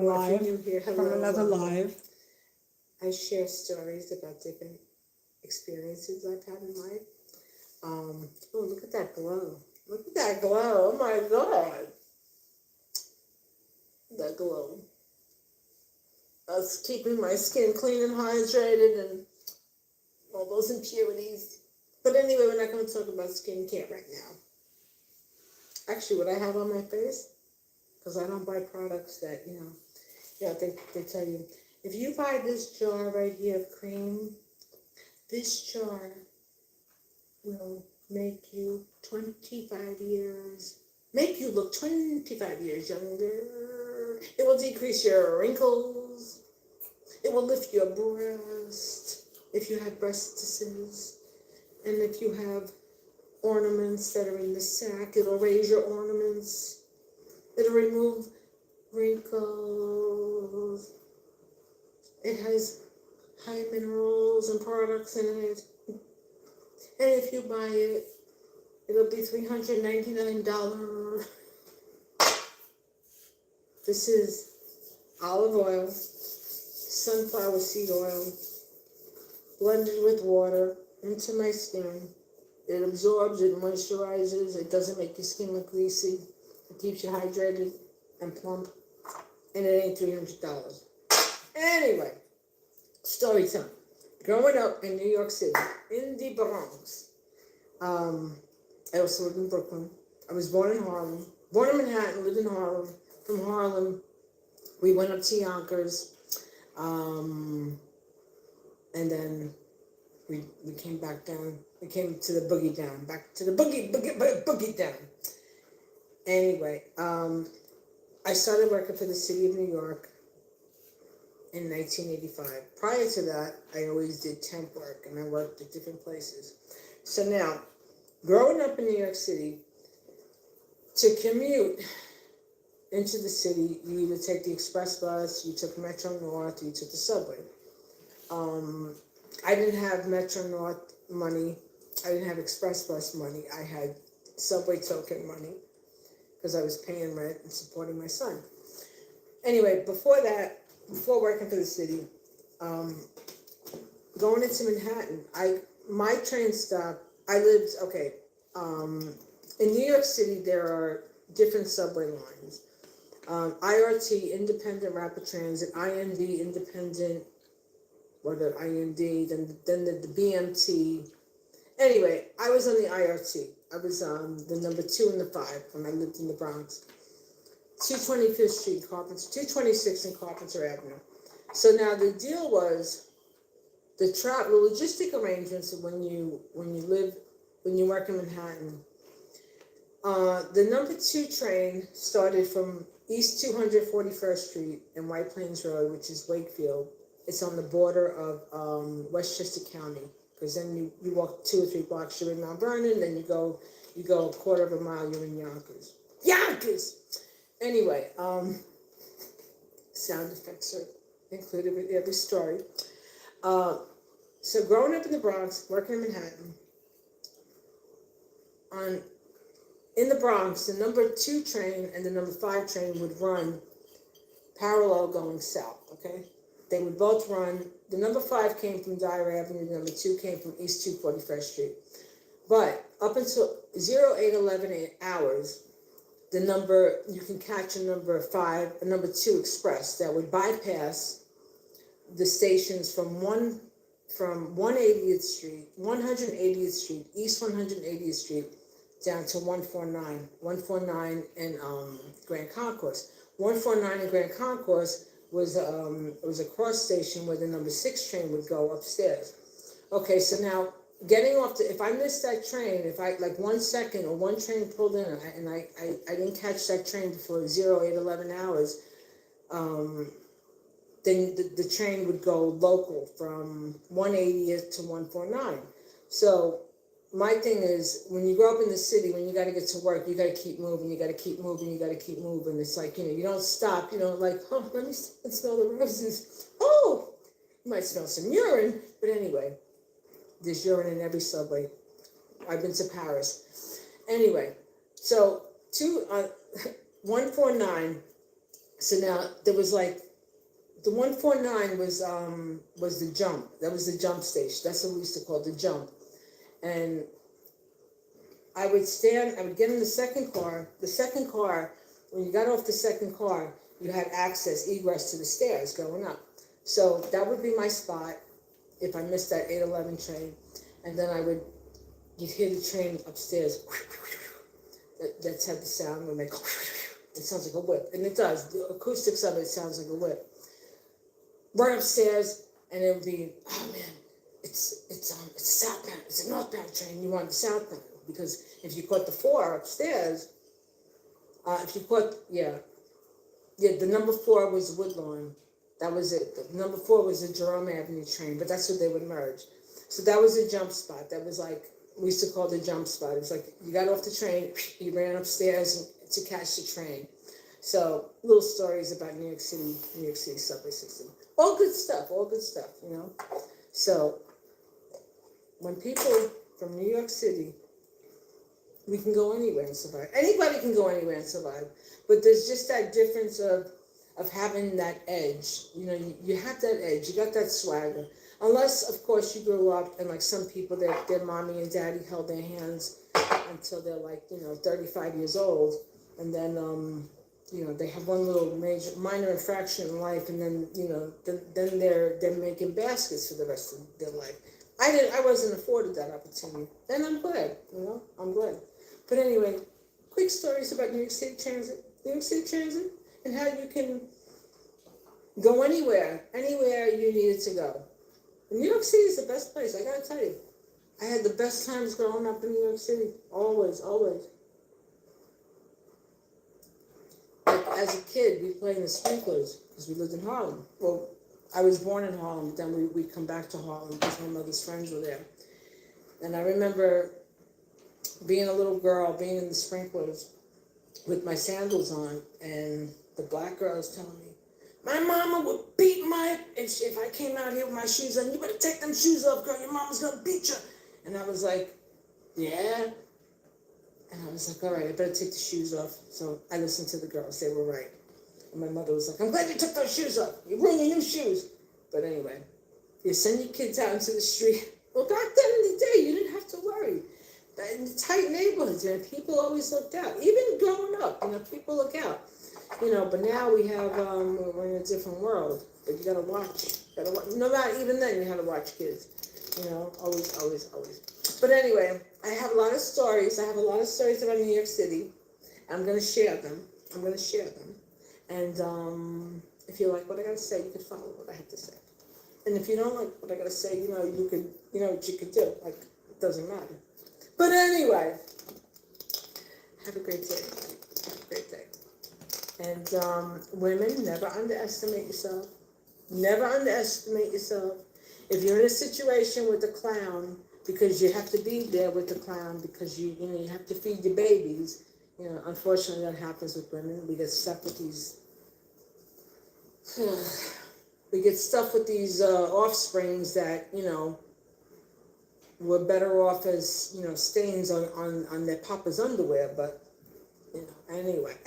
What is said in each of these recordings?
live, If you're new here, hello, from another welcome. live. I share stories about different experiences I've had in life. Oh, look at that glow. Look at that glow. Oh my God. That glow. That's keeping my skin clean and hydrated and all those impurities. But anyway, we're not going to talk about skincare right now. Actually, what I have on my face, because I don't buy products that, they tell you, if you buy this jar right here of cream, this jar will make you 25 years, make you look 25 years younger. It will decrease your wrinkles. It will lift your breast if you have breastises. And if you have ornaments that are in the sack, it'll raise your ornaments. It'll remove wrinkles. It has high minerals and products in it. And if you buy it, it'll be $399. This is olive oil, sunflower seed oil, blended with water into my skin. It absorbs, it moisturizes, it doesn't make your skin look greasy. It keeps you hydrated and plump. And it ain't $300. Anyway, story time. Growing up in New York City, in the Bronx, I also lived in Brooklyn. I was born in Harlem. Born in Manhattan, lived in Harlem. From Harlem, we went up to Yonkers. And then we came back down. We came to the boogie down. Back to the boogie down. Anyway, I started working for the city of New York in 1985. Prior to that, I always did temp work, and I worked at different places. So now, growing up in New York City, to commute into the city, you either take the express bus, you took Metro North, or you took the subway. I didn't have Metro North money. I didn't have express bus money. I had subway token money because I was paying rent and supporting my son. Anyway, before working for the city, going into Manhattan, my train stop, in New York City, there are different subway lines. IRT, Independent Rapid Transit, IND, Independent, then the BMT. Anyway, I was on the IRT. I was the number 2 and the 5 when I lived in the Bronx. 225th Street, Carpenter, 226 and Carpenter Avenue. So now the deal was the logistic arrangements when you work in Manhattan. The number 2 train started from East 241st Street and White Plains Road, which is Wakefield. It's on the border of Westchester County, because then you walk 2 or 3 blocks, you're in Mount Vernon, then you go a quarter of a mile, you're in Yonkers. Yonkers! Anyway, sound effects are included with every story. So growing up in the Bronx, working in Manhattan, in the Bronx, the number 2 train and the number 5 train would run parallel going south, okay? They would both run. The number 5 came from Dyer Avenue, the number 2 came from East 241st Street. But up until 0811 hours, you can catch a number 5, a number 2 express that would bypass the stations from 180th Street, 180th Street, East 180th Street, down to 149 in Grand Concourse. 149 in Grand Concourse was a cross station where the number 6 train would go upstairs. Okay, so now getting off if I missed that train, if I like 1 second or one train pulled in and I didn't catch that train before 0811 hours, then the train would go local from 180th to 149. So my thing is, when you grow up in the city, when you got to get to work, you got to keep moving, you got to keep moving, you got to keep moving. It's like, you don't stop, like, oh, let me smell the roses. Oh, you might smell some urine. But anyway, there's urine in every subway. I've been to Paris. Anyway, so 149 So now there was like the 149 was the jump. That was the jump station. That's what we used to call the jump. And I would get in the second car. The second car, when you got off the second car, you had egress to the stairs going up. So that would be my spot if I missed that 8:11 train. And then you'd hear the train upstairs. That's had the sound when it sounds like a whip. And it does. The acoustics of it sounds like a whip. Right upstairs, and it would be, oh man, it's a southbound, it's a northbound train. You want the southbound. Because if you caught the 4 upstairs, the number 4 was Woodlawn. That was it. The number 4 was the Jerome Avenue train, but that's what they would merge. So that was a jump spot. That was like, we used to call it the jump spot. It was like, you got off the train, you ran upstairs to catch the train. So little stories about New York City subway system. All good stuff, you know. So when people from New York City, we can go anywhere and survive. Anybody can go anywhere and survive. But there's just that difference of having that edge. You know, you have that edge. You got that swagger. Unless, of course, you grew up and like some people, their mommy and daddy held their hands until they're like, 35 years old. And then, they have one little minor infraction in life. And then, then they're making baskets for the rest of their life. I wasn't afforded that opportunity. And I'm glad, I'm glad. But anyway, quick stories about New York City Transit. New York City Transit and how you can go anywhere you needed to go. And New York City is the best place, I gotta tell you. I had the best times growing up in New York City. Always, always. Like as a kid, we played in the sprinklers because we lived in Harlem. Well, I was born in Harlem, but then we'd come back to Harlem because my mother's friends were there. And I remember being a little girl, being in the sprinklers with my sandals on, and the black girls telling me, my mama would beat if I came out here with my shoes on, you better take them shoes off, girl, your mama's gonna beat you. And I was like, yeah. And I was like, all right, I better take the shoes off. So I listened to the girls, they were right. And my mother was like, I'm glad you took those shoes off. You're wearing your new shoes. But anyway, you send your kids out into the street. Well, back then in the day, you didn't have to worry. In the tight neighborhoods, people always looked out. Even growing up, people look out. But now we have, we're in a different world. But you gotta watch. No matter, even then, you had to watch kids. Always, always, always. But anyway, I have a lot of stories. About New York City. I'm gonna share them. And if you like what I gotta say, you can follow what I have to say. And if you don't like what I gotta say, you could, what you could do. Like, it doesn't matter. But anyway, have a great day. Have a great day. And women, never underestimate yourself. Never underestimate yourself. If you're in a situation with a clown, because you have to be there with the clown, because you have to feed your babies. Unfortunately, that happens with women. We get stuck with these. Offsprings that were better off as stains on their papa's underwear. But anyway,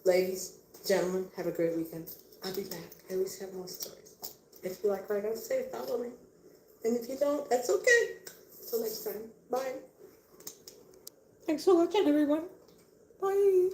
ladies, gentlemen, have a great weekend. I'll be back. I always have more stories. If you like what I gotta say, follow me. And if you don't, that's okay. Till next time. Bye. Thanks for watching, everyone. Bye.